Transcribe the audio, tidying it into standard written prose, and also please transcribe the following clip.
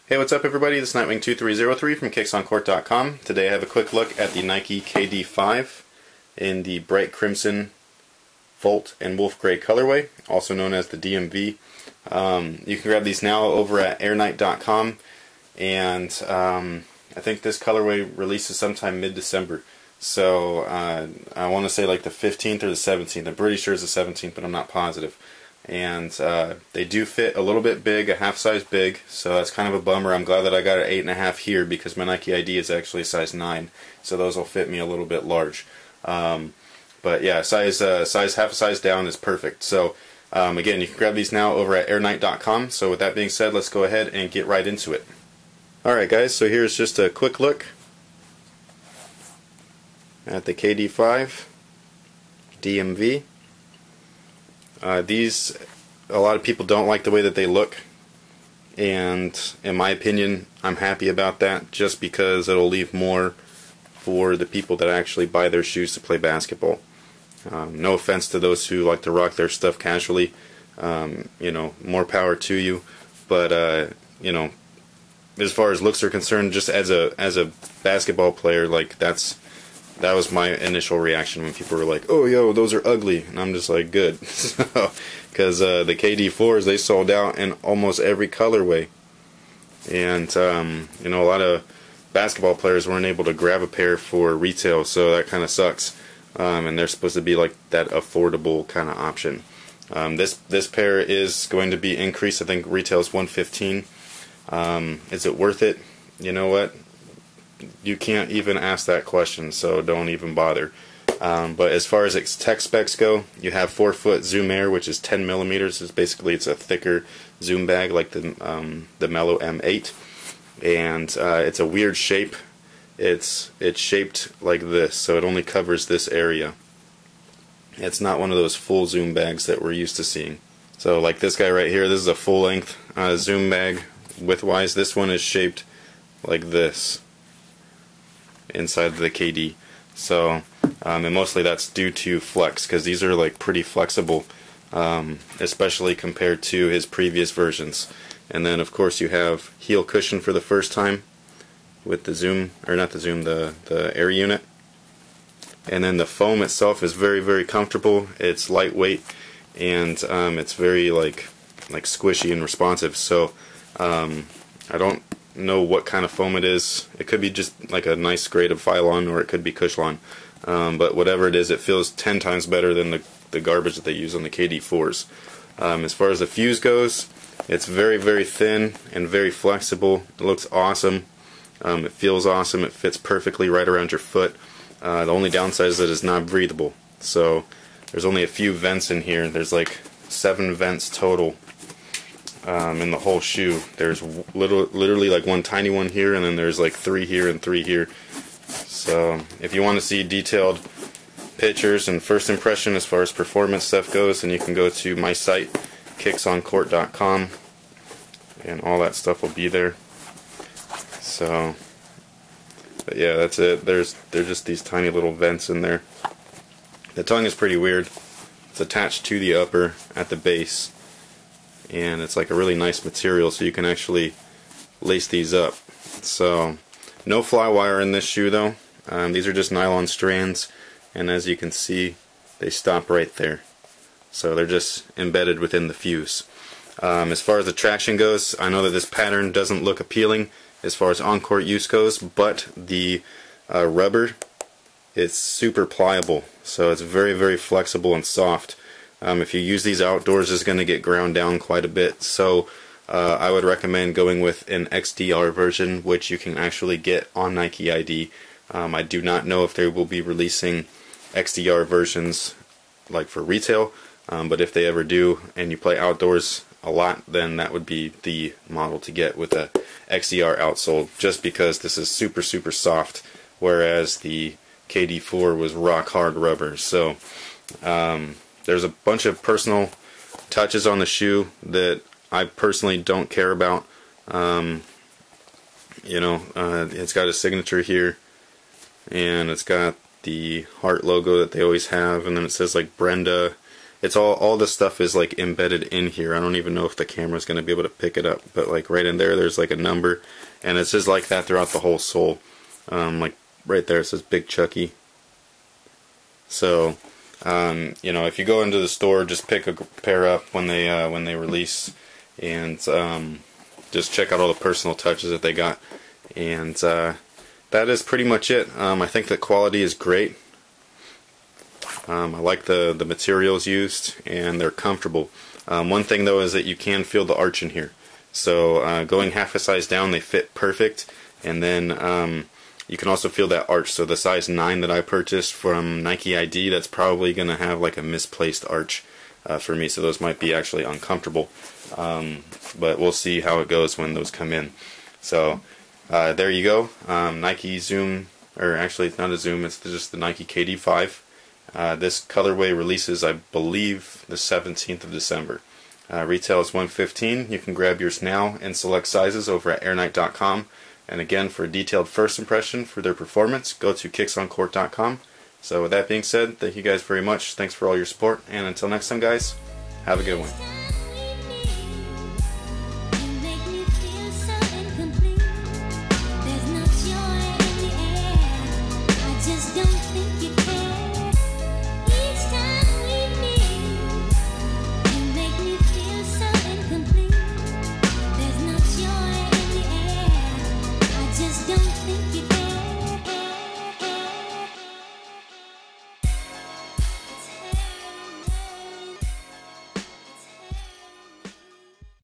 Hey, what's up everybody? This is Nightwing2303 from kicksoncourt.com. Today I have a quick look at the Nike KD5 in the bright crimson Volt and Wolf Gray colorway, also known as the DMV. You can grab these now over at airnight.com, and I think this colorway releases sometime mid-December. So I want to say like the 15th or the 17th. I'm pretty sure it's the 17th, but I'm not positive. And they do fit a little bit big, a half size big, so that's kind of a bummer. I'm glad that I got an 8.5 here because my Nike ID is actually a size 9, so those will fit me a little bit large. But yeah, size half a size down is perfect. So again, you can grab these now over at airnight.com. So with that being said, let's go ahead and get right into it. Alright guys, so here's just a quick look at the KD5 DMV. These, a lot of people don't like the way that they look, and in my opinion I'm happy about that, just because it'll leave more for the people that actually buy their shoes to play basketball. No offense to those who like to rock their stuff casually, you know, more power to you, but you know, as far as looks are concerned, just as a basketball player, like that was my initial reaction when people were like, "Oh, yo, those are ugly," and I'm just like, "Good," because the KD4s, they sold out in almost every colorway, and you know, a lot of basketball players weren't able to grab a pair for retail, so that kind of sucks. And they're supposed to be like that affordable kind of option. This pair is going to be increased. I think retail is $115. Is it worth it? You know what? You can't even ask that question, so don't even bother. But as far as its tech specs go, you have 4-foot Zoom Air, which is 10 millimeters. It's a thicker zoom bag like the Mellow M8, and it's a weird shape. It's shaped like this, so it only covers this area. It's not one of those full zoom bags that we're used to seeing. So like this guy right here, this is a full-length zoom bag width-wise. This one is shaped like this inside the KD. So and mostly that's due to flex, because these are like pretty flexible, especially compared to his previous versions. And then of course you have heel cushion for the first time with the zoom, or not the zoom, the air unit. And then the foam itself is very, very comfortable. It's lightweight, and it's very like squishy and responsive. So I don't know what kind of foam it is. It could be just like a nice grade of Phylon, or it could be Cushlon. But whatever it is, it feels 10 times better than the garbage that they use on the KD4s. As far as the fuse goes, it's very, very thin and very flexible. It looks awesome. It feels awesome. It fits perfectly right around your foot. The only downside is that it's not breathable. So there's only a few vents in here. There's like 7 vents total in the whole shoe. There's literally like one tiny one here, and then there's like 3 here and 3 here. So if you want to see detailed pictures and first impression as far as performance stuff goes, then you can go to my site, kicksoncourt.com, and all that stuff will be there. So, but yeah, that's it. There's just these tiny little vents in there. The tongue is pretty weird. It's attached to the upper at the base, and it's like a really nice material, so you can actually lace these up. So, no fly wire in this shoe though. These are just nylon strands, and as you can see, they stop right there. So they're just embedded within the fuse. As far as the traction goes, I know that this pattern doesn't look appealing as far as on-court use goes, but the rubber is super pliable, so it's very, very flexible and soft. If you use these outdoors, it's going to get ground down quite a bit, so I would recommend going with an XDR version, which you can actually get on Nike ID. I do not know if they will be releasing XDR versions like for retail, but if they ever do and you play outdoors a lot, then that would be the model to get with a XDR outsole, just because this is super, super soft, whereas the KD4 was rock hard rubber. So there's a bunch of personal touches on the shoe that I personally don't care about. You know, it's got a signature here, and it's got the heart logo that they always have, and then it says like Brenda. it's all this stuff is like embedded in here. I don't even know if the camera's going to be able to pick it up, but like right in there, there's like a number, and it's just like that throughout the whole sole. Like right there, it says Big Chucky. So, you know, if you go into the store, just pick a pair up when they release, and just check out all the personal touches that they got. And that is pretty much it. I think the quality is great. I like the materials used, and they're comfortable. One thing though is that you can feel the arch in here. So going half a size down, they fit perfect, and then you can also feel that arch. So the size 9 that I purchased from Nike ID, that's probably going to have like a misplaced arch for me, so those might be actually uncomfortable. But we'll see how it goes when those come in. So there you go. Nike Zoom, or actually it's not a Zoom, it's just the Nike KD5. This colorway releases, I believe, the 17th of December. Retail is $115. You can grab yours now in select sizes over at airnight.com. And again, for a detailed first impression for their performance, go to kicksoncourt.com. So with that being said, thank you guys very much. Thanks for all your support, and until next time, guys, have a good one. Don't think you